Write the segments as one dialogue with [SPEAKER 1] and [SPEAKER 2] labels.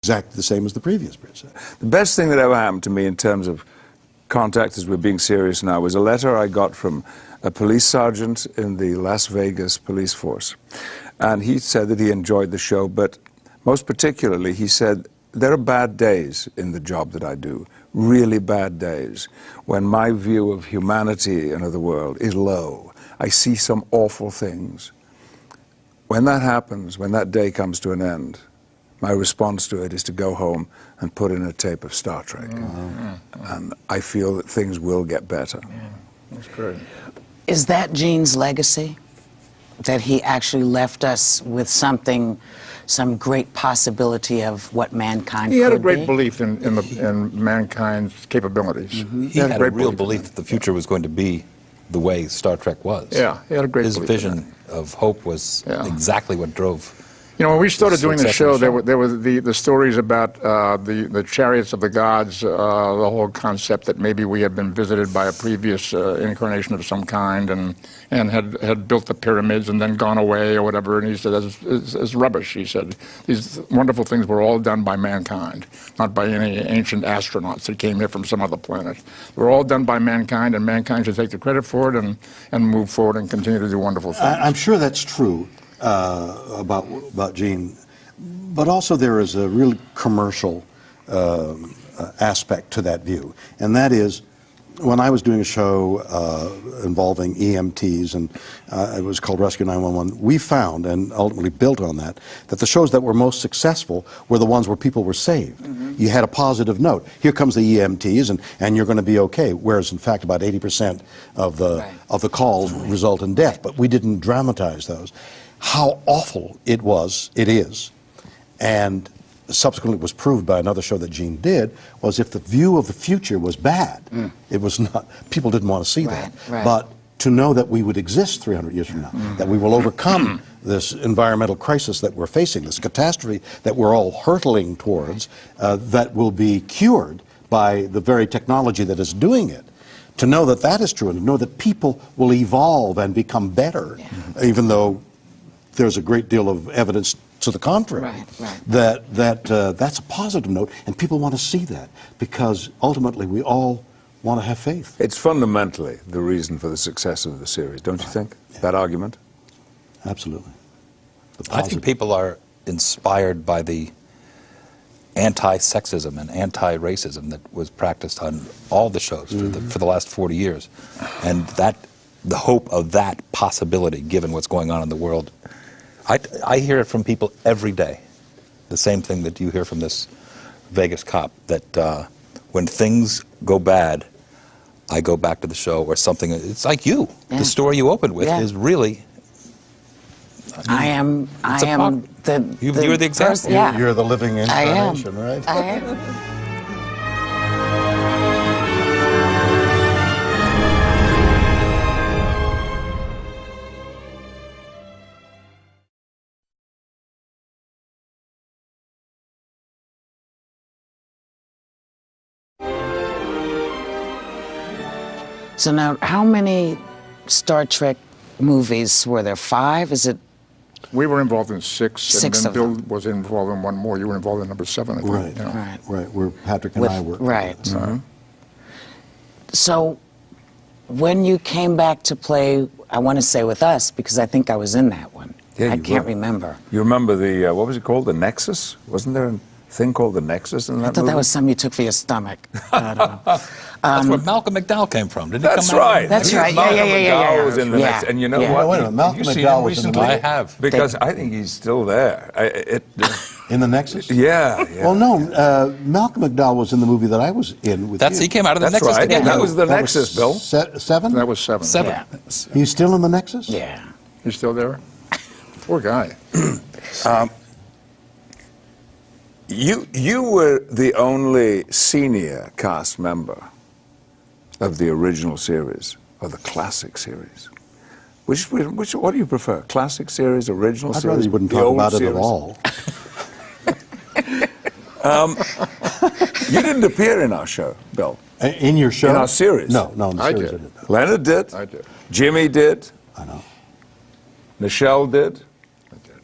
[SPEAKER 1] exactly the same as the previous bridge set.
[SPEAKER 2] The best thing that ever happened to me in terms of contact, as we're being serious now, was a letter I got from a police sergeant in the Las Vegas police force. And he said that he enjoyed the show, but most particularly, he said, there are bad days in the job that I do, really bad days, when my view of humanity and of the world is low. I see some awful things. When that happens, when that day comes to an end, my response to it is to go home and put in a tape of Star Trek. And I feel that things will get better.
[SPEAKER 3] That's great.
[SPEAKER 4] Is that Gene's legacy? That he actually left us with something, some great possibility of what mankind could be?
[SPEAKER 3] He had a great belief in mankind's capabilities.
[SPEAKER 5] He had a real belief that the future was going to be the way Star Trek was.
[SPEAKER 3] Yeah, he had a great
[SPEAKER 5] His
[SPEAKER 3] belief in
[SPEAKER 5] vision of hope was exactly what drove.
[SPEAKER 3] You know, when we started doing the
[SPEAKER 5] success
[SPEAKER 3] show,
[SPEAKER 5] of the show.
[SPEAKER 3] there were the stories about the chariots of the gods, the whole concept that maybe we had been visited by a previous incarnation of some kind and had built the pyramids and then gone away or whatever. And he said, it's rubbish, he said. These wonderful things were all done by mankind, not by any ancient astronauts that came here from some other planet. They were all done by mankind, and mankind should take the credit for it and move forward and continue to do wonderful things.
[SPEAKER 1] I'm sure that's true. About Gene, but also there is a really commercial aspect to that view, and that is when I was doing a show involving EMTs, and it was called Rescue 911, we found, and ultimately built on that the shows that were most successful were the ones where people were saved. You had a positive note. Here comes the EMTs, and you're going to be okay, whereas in fact about 80% of the calls result in death, but we didn't dramatize those. How awful it is, and subsequently was proved by another show that Gene did, was if the view of the future was bad, it was not, people didn't want to see that. But to know that we would exist 300 years from now, that we will overcome this environmental crisis that we're facing, this catastrophe that we're all hurtling towards, that will be cured by the very technology that is doing it. To know that that is true, and to know that people will evolve and become better, even though there's a great deal of evidence to the contrary, that's a positive note, and people want to see that, because ultimately we all want to have faith.
[SPEAKER 2] It's fundamentally the reason for the success of the series, don't you think? That argument?
[SPEAKER 1] Absolutely.
[SPEAKER 5] I think people are inspired by the anti-sexism and anti-racism that was practiced on all the shows for the last 40 years. And the hope of that possibility, given what's going on in the world, I hear it from people every day. The same thing that you hear from this Vegas cop, that when things go bad, I go back to the show or something. It's like you. The story you opened with is really...
[SPEAKER 4] I am the...
[SPEAKER 5] You're the example.
[SPEAKER 1] You're the living incarnation, right?
[SPEAKER 4] I am. So now, how many Star Trek movies were there? 5? Is it?
[SPEAKER 3] We were involved in 6, and then
[SPEAKER 4] of
[SPEAKER 3] Bill
[SPEAKER 4] them.
[SPEAKER 3] was involved in one more. You were involved in number 7, I think.
[SPEAKER 1] Right,
[SPEAKER 3] you know.
[SPEAKER 1] right. Where Patrick and I were.
[SPEAKER 4] Right. So, when you came back to play, I want to say with us, because I think I was in that one.
[SPEAKER 2] Yeah,
[SPEAKER 4] I can't remember.
[SPEAKER 2] You remember the, what was it called, the Nexus? Wasn't there a thing called the Nexus in that
[SPEAKER 4] I thought
[SPEAKER 2] movie?
[SPEAKER 4] that was something you took for your stomach. I don't know.
[SPEAKER 5] That's where Malcolm McDowell came from, didn't he?
[SPEAKER 2] That's right.
[SPEAKER 4] That's right.
[SPEAKER 2] Malcolm
[SPEAKER 4] Yeah.
[SPEAKER 2] McDowell was in the Nexus. And you know what?
[SPEAKER 1] Wait a minute, Malcolm
[SPEAKER 2] Have you seen
[SPEAKER 1] McDowell
[SPEAKER 2] him
[SPEAKER 1] was in the
[SPEAKER 2] recently?
[SPEAKER 1] movie?
[SPEAKER 5] I have.
[SPEAKER 2] Because I think he's still there.
[SPEAKER 1] In the Nexus?
[SPEAKER 2] Yeah.
[SPEAKER 1] Well, no, Malcolm McDowell was in the movie that I was in with you.
[SPEAKER 5] He came out of the
[SPEAKER 2] That's
[SPEAKER 5] Nexus
[SPEAKER 2] right.
[SPEAKER 5] together.
[SPEAKER 2] That was the Nexus, Bill.
[SPEAKER 1] 7?
[SPEAKER 3] That was 7.
[SPEAKER 5] 7.
[SPEAKER 4] Yeah.
[SPEAKER 1] He's still in the Nexus?
[SPEAKER 4] Yeah.
[SPEAKER 3] You still there? Poor guy.
[SPEAKER 2] You were the only senior cast member of the original series, or the classic series. What do you prefer? Classic series, original
[SPEAKER 1] I'd
[SPEAKER 2] series?
[SPEAKER 1] rather you wouldn't
[SPEAKER 2] the
[SPEAKER 1] talk
[SPEAKER 2] old
[SPEAKER 1] about it
[SPEAKER 2] series?
[SPEAKER 1] at all.
[SPEAKER 2] You didn't appear in our show, Bill.
[SPEAKER 1] In your show?
[SPEAKER 2] In our series.
[SPEAKER 1] No, in the
[SPEAKER 3] I
[SPEAKER 1] series
[SPEAKER 3] did.
[SPEAKER 1] I did.
[SPEAKER 2] Leonard did.
[SPEAKER 3] I did.
[SPEAKER 2] Jimmy did.
[SPEAKER 1] I know.
[SPEAKER 2] Nichelle did.
[SPEAKER 3] I did.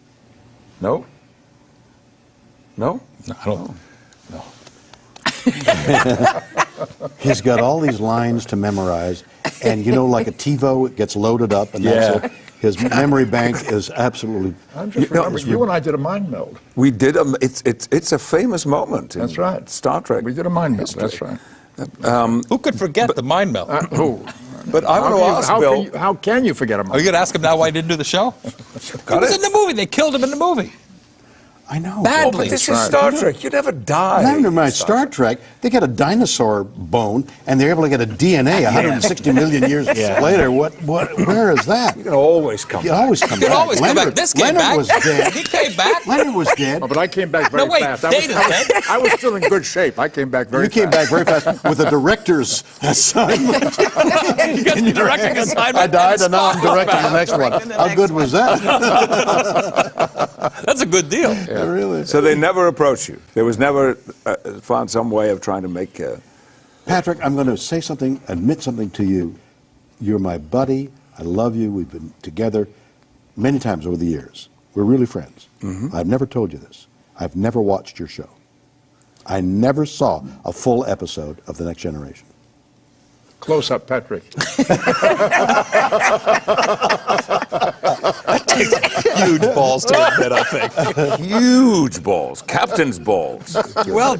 [SPEAKER 2] No? No?
[SPEAKER 5] No, I don't. No.
[SPEAKER 1] He's got all these lines to memorize, and you know, like a TiVo, it gets loaded up, and that's it. His memory bank is absolutely.
[SPEAKER 3] I'm just remembering, you and I did a mind meld.
[SPEAKER 2] We did. It's a famous moment.
[SPEAKER 3] That's right.
[SPEAKER 2] Star Trek.
[SPEAKER 3] We did a mind meld. That's right.
[SPEAKER 5] Who could forget the mind melt?
[SPEAKER 2] But I want to ask Bill.
[SPEAKER 3] How can you forget a mind
[SPEAKER 5] Are you going to ask him now why he didn't do the show? He was in the movie. They killed him in the movie.
[SPEAKER 1] I know.
[SPEAKER 5] Badly.
[SPEAKER 2] But this is Star Trek. You never die.
[SPEAKER 1] Never mind Star Trek. They get a dinosaur bone, and they're able to get a DNA 160 million years later. Where is that?
[SPEAKER 2] You can always come
[SPEAKER 1] You
[SPEAKER 2] back.
[SPEAKER 1] always come
[SPEAKER 5] You
[SPEAKER 1] back.
[SPEAKER 5] can always come back. This came
[SPEAKER 1] Leonard
[SPEAKER 5] back.
[SPEAKER 1] was dead.
[SPEAKER 5] He came back.
[SPEAKER 1] Leonard was dead.
[SPEAKER 3] Oh, but I came back very
[SPEAKER 5] No, wait,
[SPEAKER 3] fast.
[SPEAKER 5] Data's dead.
[SPEAKER 3] I was still in good shape. I came back very
[SPEAKER 1] You came back very fast with a director's assignment.
[SPEAKER 5] You got the directing assignment.
[SPEAKER 1] I died, and now I'm
[SPEAKER 5] Spock was
[SPEAKER 1] directing
[SPEAKER 5] back.
[SPEAKER 1] the next one.
[SPEAKER 4] Directing the
[SPEAKER 1] How
[SPEAKER 4] next
[SPEAKER 1] good
[SPEAKER 4] one.
[SPEAKER 1] was that?
[SPEAKER 5] That's a good deal.
[SPEAKER 1] Really.
[SPEAKER 2] So they never approach you. There was never found some way of trying to make.
[SPEAKER 1] Patrick, I'm going to say something, admit something to you. You're my buddy. I love you. We've been together many times over the years. We're really friends. I've never told you this. I've never watched your show. I never saw a full episode of The Next Generation.
[SPEAKER 3] Close up, Patrick.
[SPEAKER 5] Huge balls to admit, I think.
[SPEAKER 2] Huge balls, captain's balls.
[SPEAKER 5] Well,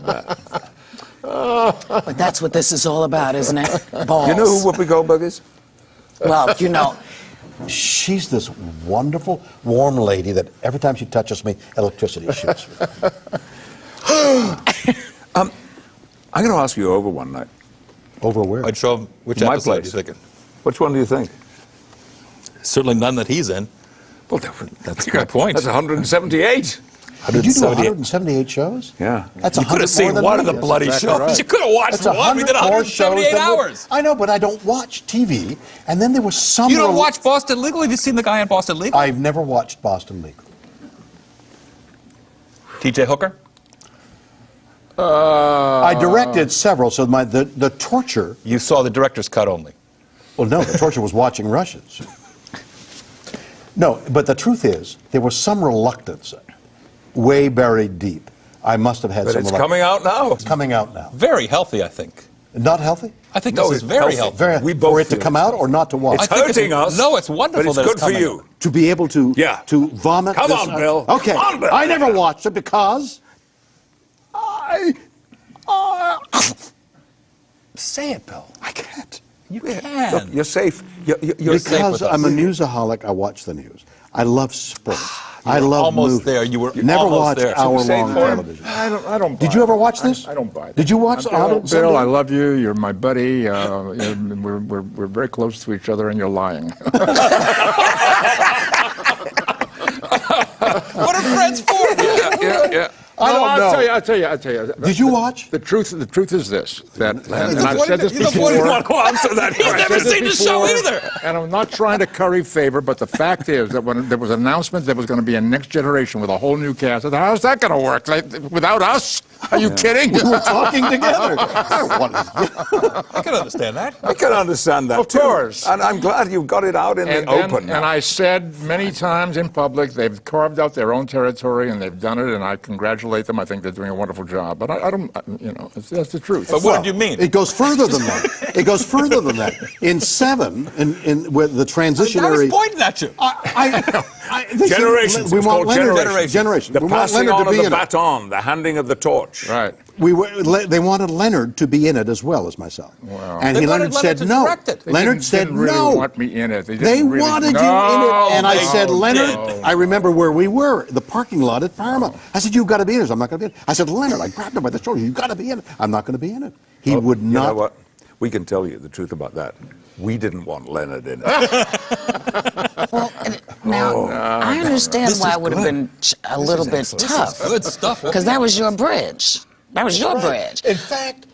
[SPEAKER 4] But that's what this is all about, isn't it? Balls.
[SPEAKER 2] You know who Whoopi Goldberg is?
[SPEAKER 4] Well, you know,
[SPEAKER 1] She's this wonderful, warm lady that every time she touches me, electricity shoots.
[SPEAKER 2] I'm going to ask you over one night.
[SPEAKER 1] Over where?
[SPEAKER 5] I'd show him which
[SPEAKER 2] My
[SPEAKER 5] episode
[SPEAKER 2] place.
[SPEAKER 5] you thinking.
[SPEAKER 2] Which one do you think?
[SPEAKER 5] Certainly none that he's in.
[SPEAKER 2] Well,
[SPEAKER 5] That's my point.
[SPEAKER 2] That's 178.
[SPEAKER 1] Did you do
[SPEAKER 5] 178.
[SPEAKER 1] 178 shows?
[SPEAKER 2] Yeah.
[SPEAKER 1] That's
[SPEAKER 5] You could have seen one of the bloody
[SPEAKER 3] exactly
[SPEAKER 5] shows.
[SPEAKER 3] right.
[SPEAKER 5] You could have watched
[SPEAKER 1] That's
[SPEAKER 5] one. We did
[SPEAKER 1] 100 more shows
[SPEAKER 5] 178
[SPEAKER 1] than we-
[SPEAKER 5] hours.
[SPEAKER 1] I know, but I don't watch TV. And then there was some.
[SPEAKER 5] You don't watch Boston Legal? Have you seen the guy on Boston Legal?
[SPEAKER 1] I've never watched Boston Legal.
[SPEAKER 5] T.J. Hooker?
[SPEAKER 1] I directed several, so the torture.
[SPEAKER 5] You saw the director's cut only.
[SPEAKER 1] Well, no, the torture was watching Russians. No, but the truth is, there was some reluctance, way buried deep. I must have had
[SPEAKER 2] But
[SPEAKER 1] some.
[SPEAKER 2] it's
[SPEAKER 1] reluctance.
[SPEAKER 2] coming out now.
[SPEAKER 1] It's coming out now.
[SPEAKER 5] Very healthy, I think.
[SPEAKER 1] Not healthy?
[SPEAKER 5] I think
[SPEAKER 2] No,
[SPEAKER 5] this is
[SPEAKER 2] it's
[SPEAKER 5] very
[SPEAKER 2] healthy.
[SPEAKER 5] healthy.
[SPEAKER 1] Very,
[SPEAKER 2] We both
[SPEAKER 1] for it to
[SPEAKER 2] feel
[SPEAKER 1] come
[SPEAKER 2] it's
[SPEAKER 1] out or not to watch?
[SPEAKER 2] It's
[SPEAKER 5] I think
[SPEAKER 2] hurting us.
[SPEAKER 5] No, it's wonderful
[SPEAKER 2] But it's
[SPEAKER 5] that
[SPEAKER 2] good
[SPEAKER 5] it's
[SPEAKER 2] for
[SPEAKER 5] coming
[SPEAKER 2] you.
[SPEAKER 5] out.
[SPEAKER 1] To be able to
[SPEAKER 2] Yeah.
[SPEAKER 1] to vomit.
[SPEAKER 2] Come
[SPEAKER 1] this-
[SPEAKER 2] on, Bill.
[SPEAKER 1] Okay,
[SPEAKER 2] Come on, Bill.
[SPEAKER 1] I never watched it because
[SPEAKER 5] Say it, Bill.
[SPEAKER 2] I can't.
[SPEAKER 5] You
[SPEAKER 2] Look,
[SPEAKER 5] can.
[SPEAKER 2] you're safe. You're safe.
[SPEAKER 1] because
[SPEAKER 5] with us.
[SPEAKER 1] I'm a newsaholic. I watch the news. I love sport. I
[SPEAKER 5] were
[SPEAKER 1] love
[SPEAKER 5] almost
[SPEAKER 1] movies.
[SPEAKER 5] there. You were
[SPEAKER 1] never
[SPEAKER 5] almost
[SPEAKER 1] watched
[SPEAKER 5] there.
[SPEAKER 1] hour-long
[SPEAKER 2] Same for him.
[SPEAKER 1] television.
[SPEAKER 3] I don't buy
[SPEAKER 1] Did you
[SPEAKER 3] it.
[SPEAKER 1] ever watch this?
[SPEAKER 3] I don't buy it.
[SPEAKER 1] Did you watch
[SPEAKER 3] Bill,
[SPEAKER 1] Honor
[SPEAKER 3] Bill, I
[SPEAKER 1] Sunday?
[SPEAKER 3] love you. You're my buddy. We're very close to each other, and you're lying.
[SPEAKER 5] What are friends for?
[SPEAKER 2] yeah.
[SPEAKER 1] I don't know.
[SPEAKER 3] I'll tell you.
[SPEAKER 1] Did you watch?
[SPEAKER 3] The truth is this, that, and
[SPEAKER 5] the
[SPEAKER 3] I've
[SPEAKER 5] one
[SPEAKER 3] said this
[SPEAKER 5] that- the
[SPEAKER 3] before.
[SPEAKER 5] one you
[SPEAKER 2] want to answer that
[SPEAKER 5] He's
[SPEAKER 2] question.
[SPEAKER 5] never
[SPEAKER 3] said this
[SPEAKER 5] seen the show
[SPEAKER 3] before,
[SPEAKER 5] either.
[SPEAKER 3] And I'm not trying to curry favor, but the fact is that when there was an announcement there was going to be a Next Generation with a whole new cast, I thought, how's that going to work? Like, without us? Are you kidding?
[SPEAKER 1] We were talking together.
[SPEAKER 5] I can understand that.
[SPEAKER 2] I can understand that,
[SPEAKER 3] Of
[SPEAKER 2] too.
[SPEAKER 3] course.
[SPEAKER 2] And I'm glad you got it out in the open.
[SPEAKER 3] And I said many times in public, they've carved out their own territory and they've done it, and I congratulate them. I think they're doing a wonderful job. But I don't, that's the truth.
[SPEAKER 5] But what did you mean?
[SPEAKER 1] It goes further than that. It goes further than that. In 7, with the
[SPEAKER 5] I
[SPEAKER 1] transitionary.
[SPEAKER 5] was pointing at you.
[SPEAKER 1] They said,
[SPEAKER 2] Generations.
[SPEAKER 1] We
[SPEAKER 2] It's
[SPEAKER 1] want
[SPEAKER 2] called
[SPEAKER 1] Leonard.
[SPEAKER 2] Generation. The
[SPEAKER 1] We want
[SPEAKER 2] passing
[SPEAKER 1] Leonard
[SPEAKER 2] on
[SPEAKER 1] to
[SPEAKER 2] of
[SPEAKER 1] be
[SPEAKER 2] the
[SPEAKER 1] in it.
[SPEAKER 2] baton, the handing of the torch.
[SPEAKER 3] Right.
[SPEAKER 1] They wanted Leonard to be in it as well as myself. And
[SPEAKER 5] They
[SPEAKER 1] Leonard
[SPEAKER 5] wanted
[SPEAKER 1] said
[SPEAKER 5] Leonard to
[SPEAKER 1] no.
[SPEAKER 5] direct it. They
[SPEAKER 1] Leonard said
[SPEAKER 3] didn't really
[SPEAKER 1] no.
[SPEAKER 3] want me in it. They
[SPEAKER 1] They
[SPEAKER 3] didn't really-
[SPEAKER 1] wanted you in
[SPEAKER 3] No,
[SPEAKER 1] it. And I
[SPEAKER 3] they
[SPEAKER 1] said, Leonard,
[SPEAKER 3] didn't.
[SPEAKER 1] I remember where we were, the parking lot at Paramount. I said, you've got to be in it. I'm not going to be in it. I said, Leonard, I grabbed him by the shoulder. You've got to be in it. I'm not going to be in it. He would
[SPEAKER 2] You know
[SPEAKER 1] not.
[SPEAKER 2] what? We can tell you the truth about that. We didn't want Leonard in it.
[SPEAKER 4] well, now I understand why it would have been a little bit tough,
[SPEAKER 5] Good stuff.
[SPEAKER 4] because that was your bridge. That was your bridge.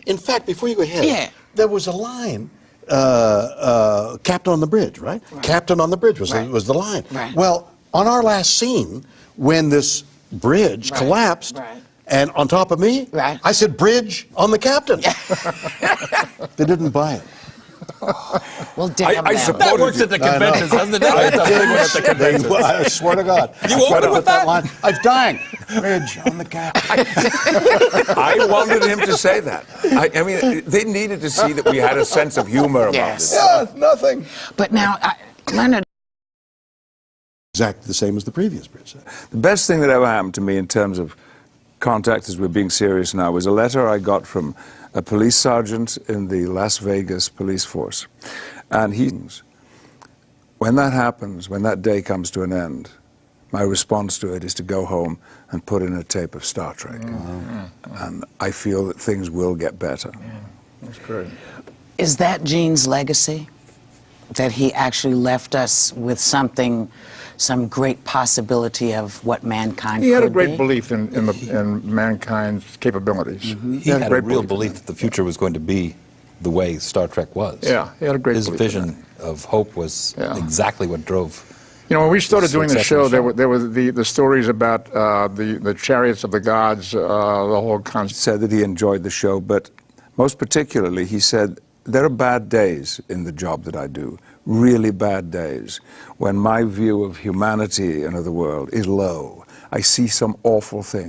[SPEAKER 1] In fact, before you go ahead,
[SPEAKER 4] Yeah.
[SPEAKER 1] there was a line, Captain on the Bridge, right? Captain on the Bridge was the line.
[SPEAKER 4] Right.
[SPEAKER 1] Well, on our last scene, when this bridge
[SPEAKER 4] Right.
[SPEAKER 1] collapsed,
[SPEAKER 4] Right.
[SPEAKER 1] and on top of me,
[SPEAKER 4] Right.
[SPEAKER 1] I said, bridge on the captain. They didn't buy it.
[SPEAKER 4] Well, damn
[SPEAKER 2] I
[SPEAKER 4] them.
[SPEAKER 2] support-
[SPEAKER 5] That works at the conventions, doesn't it? That's a big one at the conventions.
[SPEAKER 1] I swear to God.
[SPEAKER 5] You opened with that?
[SPEAKER 1] line. I was dying. Ridge on the cap.
[SPEAKER 2] I wanted him to say that. I mean, they needed to see that we had a sense of humor about
[SPEAKER 4] Yes.
[SPEAKER 2] this.
[SPEAKER 1] Yeah, nothing.
[SPEAKER 4] But now, Leonard.
[SPEAKER 1] Exactly the same as the previous bridge.
[SPEAKER 2] The best thing that ever happened to me in terms of contact, as we're being serious now, was a letter I got from a police sergeant in the Las Vegas police force. And when that happens, when that day comes to an end, my response to it is to go home and put in a tape of Star Trek. And I feel that things will get better.
[SPEAKER 3] That's great.
[SPEAKER 4] Is that Gene's legacy? That he actually left us with something, some great possibility of what mankind
[SPEAKER 3] He had a
[SPEAKER 4] could
[SPEAKER 3] great
[SPEAKER 4] be?
[SPEAKER 3] belief in mankind's capabilities.
[SPEAKER 5] He had a real
[SPEAKER 3] in
[SPEAKER 5] belief
[SPEAKER 3] that.
[SPEAKER 5] that the future was going to be the way Star Trek was.
[SPEAKER 3] Yeah, he had a great
[SPEAKER 5] His
[SPEAKER 3] belief in
[SPEAKER 5] vision of hope was
[SPEAKER 3] Yeah.
[SPEAKER 5] exactly what drove.
[SPEAKER 3] You know, when we started doing the
[SPEAKER 5] Success of
[SPEAKER 3] show,
[SPEAKER 5] the show.
[SPEAKER 3] there were the stories about the chariots of the gods, the whole concept.
[SPEAKER 2] Said that he enjoyed the show, but most particularly, he said, there are bad days in the job that I do, really bad days, when my view of humanity and of the world is low. I see some awful things.